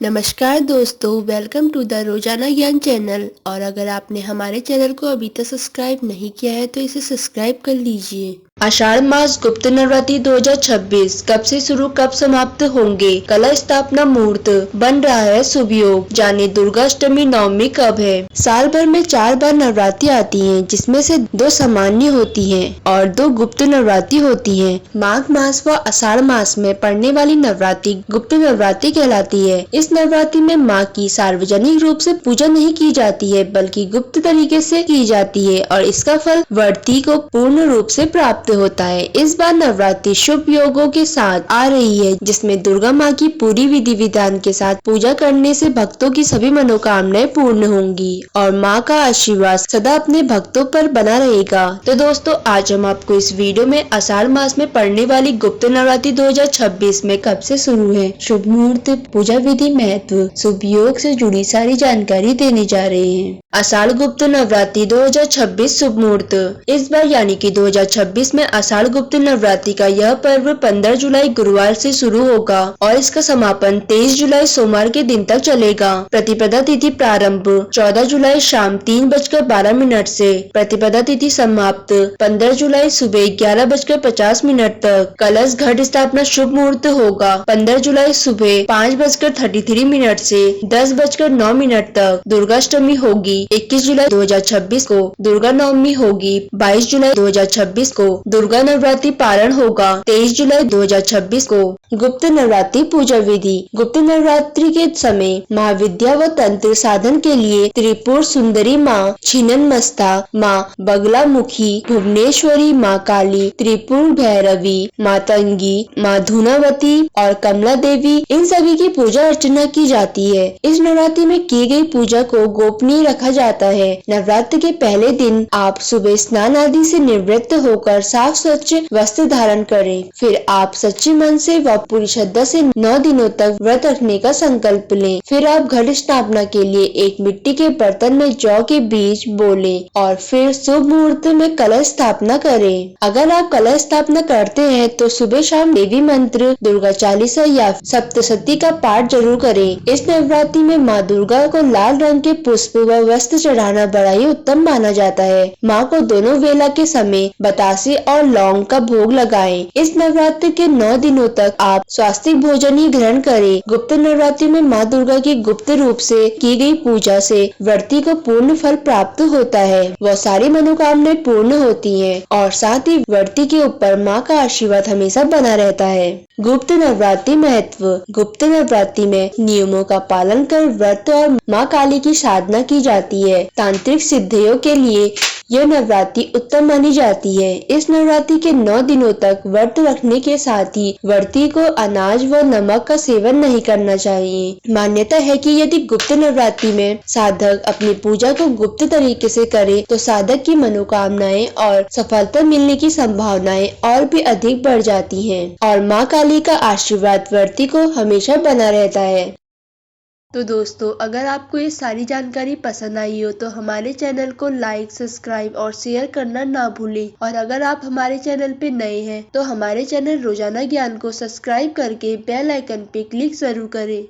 नमस्कार दोस्तों, welcome to the रोजाना ज्ञान चैनल। और अगर आपने हमारे चैनल को अभी तक सब्सक्राइब नहीं किया है तो इसे सब्सक्राइब कर लीजिए। आषाढ़ मास गुप्त नवरात्रि 2026 कब से शुरू कब समाप्त होंगे? कलश स्थापना मुहूर्त बन रहा है शुभ योग। जाने दुर्गा अष्टमी नवमी कब है? साल भर में 4 बार नवरात्रि आती हैं, जिसमें से 2 सामान्य होती हैं और 2 गुप्त नवरात्रि होती हैं। माघ मास व आषाढ़ मास में पड़ने वाली नवरात्रि गुप्त नवरात्रि कहलाती है। इस नवरात्रि में माँ की सार्वजनिक रूप से पूजा नहीं की जाती है, बल्कि गुप्त तरीके से की जाती है और इसका फल व्रती को पूर्ण रूप से प्राप्त होता है। इस बार नवरात्रि शुभ योगों के साथ आ रही है, जिसमें दुर्गा माँ की पूरी विधि विधान के साथ पूजा करने से भक्तों की सभी मनोकामनाएं पूर्ण होंगी और माँ का आशीर्वाद सदा अपने भक्तों पर बना रहेगा। तो दोस्तों, आज हम आपको इस वीडियो में आषाढ़ मास में पड़ने वाली गुप्त नवरात्रि 2026 में कब से शुरू है, शुभ मुहूर्त, पूजा विधि, महत्व, शुभ योग से जुड़ी सारी जानकारी देने जा रहे हैं। आषाढ़ गुप्त नवरात्रि 2026 शुभ मुहूर्त। इस बार यानी कि 2026 में आषाढ़ गुप्त नवरात्रि का यह पर्व 15 जुलाई गुरुवार से शुरू होगा और इसका समापन 23 जुलाई सोमवार के दिन तक चलेगा। प्रतिपदा तिथि प्रारंभ 14 जुलाई शाम 3:12 से, प्रतिपदा तिथि समाप्त 15 जुलाई सुबह 11:50 तक। कलश घट स्थापना शुभ मुहूर्त होगा 15 जुलाई सुबह 5:33 से 10:09 तक। दुर्गाष्टमी होगी 21 जुलाई 2026 को। दुर्गा नवमी होगी 22 जुलाई 2026 को। दुर्गा नवरात्रि पारण होगा 23 जुलाई 2026 को। गुप्त नवरात्रि पूजा विधि। गुप्त नवरात्रि के समय माँ विद्या व तंत्र साधन के लिए त्रिपुर सुंदरी माँ, छिन्नमस्ता माँ, बगला मुखी, भुवनेश्वरी माँ काली, त्रिपुर भैरवी, मातंगी, माँ धूनावती और कमला देवी, इन सभी की पूजा अर्चना की जाती है। इस नवरात्रि में की गई पूजा को गोपनीय रखा जाता है। नवरात्र के पहले दिन आप सुबह स्नान आदि से निवृत्त होकर साफ स्वच्छ वस्त्र धारण करें। फिर आप सच्चे मन से व पूरी श्रद्धा से 9 दिनों तक व्रत रखने का संकल्प लें। फिर आप घट स्थापना के लिए एक मिट्टी के बर्तन में जौ के बीज बोलें और फिर शुभ मुहूर्त में कलश स्थापना करें। अगर आप कलश स्थापना करते हैं तो सुबह शाम देवी मंत्र, दुर्गा चालीसा या सप्तशती का पाठ जरूर करें। इस नवरात्रि में माँ दुर्गा को लाल रंग के पुष्प व वस्त्र चढ़ाना बड़ा ही उत्तम माना जाता है। माँ को दोनों वेला के समय बतासे और लौंग का भोग लगाएं। इस नवरात्रि के 9 दिनों तक आप स्वास्तिक भोजन ही ग्रहण करें। गुप्त नवरात्रि में माँ दुर्गा की गुप्त रूप से की गई पूजा से व्रती को पूर्ण फल प्राप्त होता है। वह सारी मनोकामनाएं पूर्ण होती हैं और साथ ही व्रती के ऊपर माँ का आशीर्वाद हमेशा बना रहता है। गुप्त नवरात्रि महत्व। गुप्त नवरात्रि में नियमों का पालन कर व्रत और माँ काली की साधना की जाती है। तांत्रिक सिद्धियों के लिए यह नवरात्रि उत्तम मानी जाती है। इस नवरात्रि के 9 दिनों तक व्रत रखने के साथ ही व्रती को अनाज व नमक का सेवन नहीं करना चाहिए। मान्यता है कि यदि गुप्त नवरात्रि में साधक अपनी पूजा को गुप्त तरीके से करे तो साधक की मनोकामनाएं और सफलता मिलने की संभावनाएं और भी अधिक बढ़ जाती हैं और माँ काली का आशीर्वाद व्रती को हमेशा बना रहता है। तो दोस्तों, अगर आपको ये सारी जानकारी पसंद आई हो तो हमारे चैनल को लाइक, सब्सक्राइब और शेयर करना ना भूलें। और अगर आप हमारे चैनल पे नए हैं तो हमारे चैनल रोजाना ज्ञान को सब्सक्राइब करके बेल आइकन पे क्लिक जरूर करें।